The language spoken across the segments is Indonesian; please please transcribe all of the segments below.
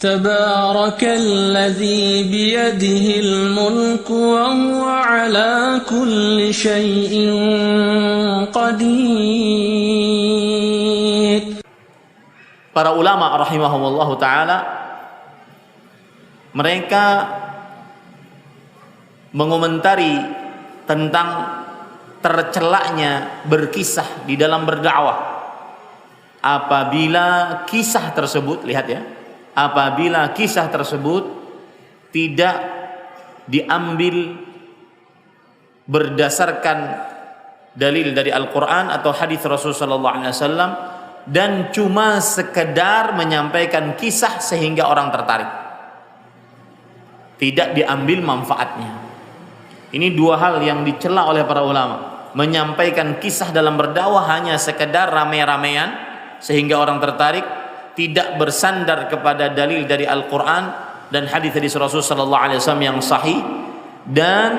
تبارك الذي بيده الملك وهو على كل شيء قدير. Para ulama rahimahumullah ta'ala, mereka mengomentari tentang tercelaknya berkisah di dalam berdakwah. Apabila kisah tersebut, lihat ya, apabila kisah tersebut tidak diambil berdasarkan dalil dari Al-Quran atau hadis Rasulullah SAW, dan cuma sekedar menyampaikan kisah sehingga orang tertarik, tidak diambil manfaatnya. Ini dua hal yang dicela oleh para ulama. Menyampaikan kisah dalam berdakwah hanya sekedar rame-ramean sehingga orang tertarik, tidak bersandar kepada dalil dari Al-Quran dan hadis dari Rasulullah SAW yang sahih, dan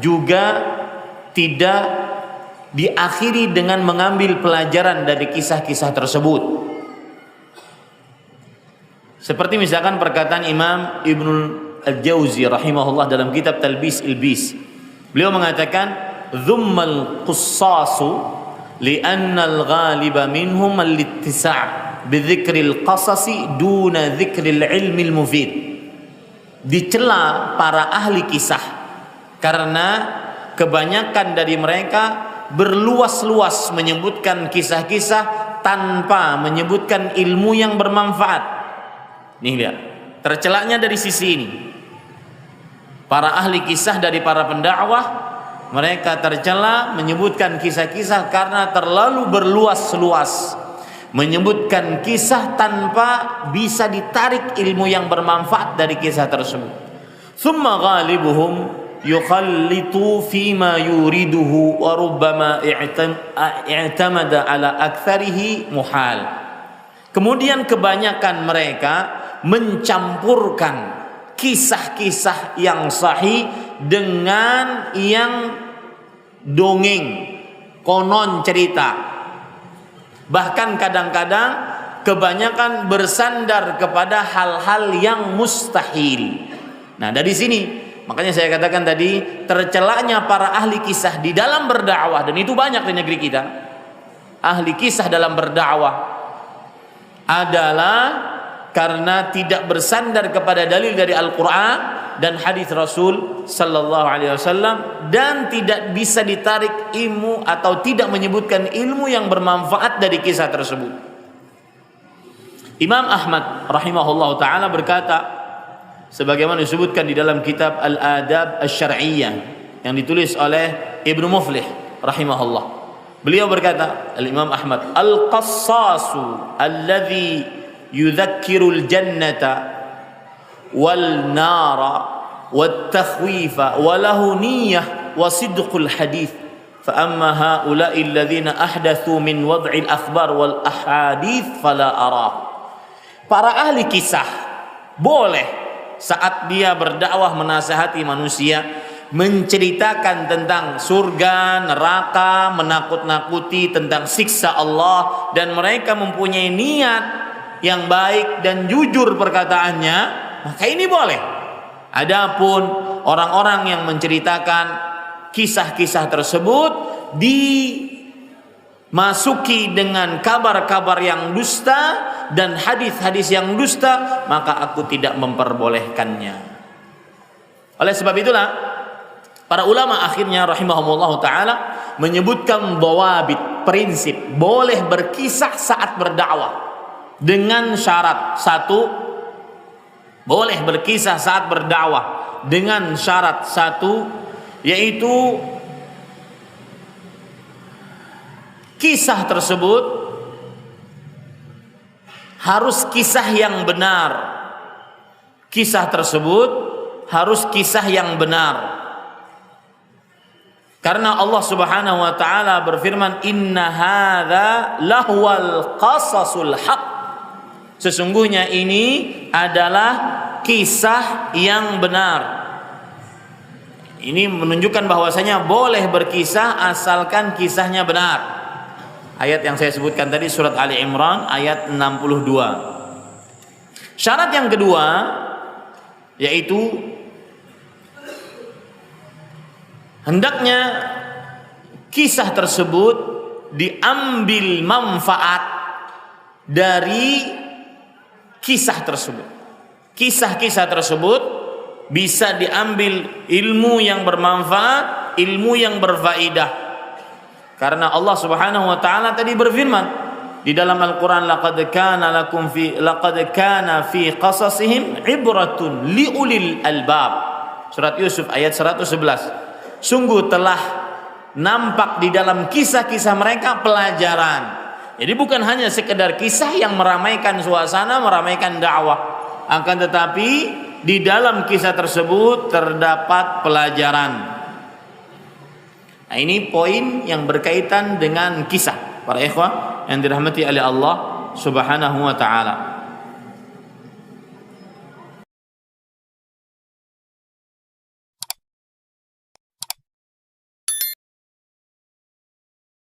juga tidak diakhiri dengan mengambil pelajaran dari kisah-kisah tersebut. Seperti misalkan perkataan Imam Ibnu Al-Jauzi rahimahullah dalam kitab Talbis Ilbis. Beliau mengatakan, "Dzummal qussasu li'anna al-ghaliba minhum al-ittisa' bi dzikril qasasi duna dzikril ilmil mufid." Dicela para ahli kisah karena kebanyakan dari mereka berluas-luas menyebutkan kisah-kisah tanpa menyebutkan ilmu yang bermanfaat. Nih lihat, tercelaknya dari sisi ini. Para ahli kisah dari para pendakwah, mereka tercela menyebutkan kisah-kisah karena terlalu berluas-luas menyebutkan kisah tanpa bisa ditarik ilmu yang bermanfaat dari kisah tersebut. Tsumma ghalibuhum yukhallitu fima yuriduhu wa rubbama i'tamada ala aktsarihi muhal. Kemudian kebanyakan mereka mencampurkan kisah-kisah yang sahih dengan yang dongeng, konon cerita. Bahkan kadang-kadang kebanyakan bersandar kepada hal-hal yang mustahil. Nah, dari sini makanya saya katakan tadi, tercelaknya para ahli kisah di dalam berdakwah, dan itu banyak di negeri kita. Ahli kisah dalam berdakwah adalah karena tidak bersandar kepada dalil dari Al-Quran dan hadis Rasul sallallahu alaihi wasallam, dan tidak bisa ditarik ilmu atau tidak menyebutkan ilmu yang bermanfaat dari kisah tersebut. Imam Ahmad rahimahullah ta'ala berkata, sebagaimana disebutkan di dalam kitab Al-Adab Asy-Syar'iyyah yang ditulis oleh Ibnu Muflih rahimahullah. Beliau berkata, Al-Imam Ahmad, "Al-qassasu alladhi yudzakkirul jannata wal nara wat takhwifa wa lahu niyyah wa sidqul hadits fa amma haula'i alladhina ahdatsu min wad'il akhbar wal ahadits fala ara." Para ahli kisah boleh saat dia berdakwah menasihati manusia, menceritakan tentang surga, neraka, menakut-nakuti tentang siksa Allah, dan mereka mempunyai niat yang baik dan jujur perkataannya, maka ini boleh. Adapun orang-orang yang menceritakan kisah-kisah tersebut dimasuki dengan kabar-kabar yang dusta dan hadis-hadis yang dusta, maka aku tidak memperbolehkannya. Oleh sebab itulah para ulama akhirnya rahimahumullah ta'ala menyebutkan dhawabit, prinsip boleh berkisah saat berdakwah dengan syarat. Satu, boleh berkisah saat berdakwah dengan syarat satu, yaitu kisah tersebut harus kisah yang benar. Kisah tersebut harus kisah yang benar. Karena Allah Subhanahu wa taala berfirman, "Inna hadza lahuwal qasasul haq." Sesungguhnya ini adalah kisah yang benar. Ini menunjukkan bahwasanya boleh berkisah asalkan kisahnya benar. Ayat yang saya sebutkan tadi surat Ali Imran ayat 62. Syarat yang kedua yaitu hendaknya kisah tersebut diambil manfaat dari kisah tersebut. Kisah-kisah tersebut bisa diambil ilmu yang bermanfaat, ilmu yang berfaedah. Karena Allah Subhanahu wa taala tadi berfirman di dalam Al-Qur'an, laqad kana fi qasasihim ibratun liulil albab. Surat Yusuf ayat 111. Sungguh telah nampak di dalam kisah-kisah mereka pelajaran. Jadi bukan hanya sekedar kisah yang meramaikan suasana, meramaikan dakwah, akan tetapi di dalam kisah tersebut terdapat pelajaran. Nah, ini poin yang berkaitan dengan kisah, para ikhwah yang dirahmati oleh Allah Subhanahu wa taala.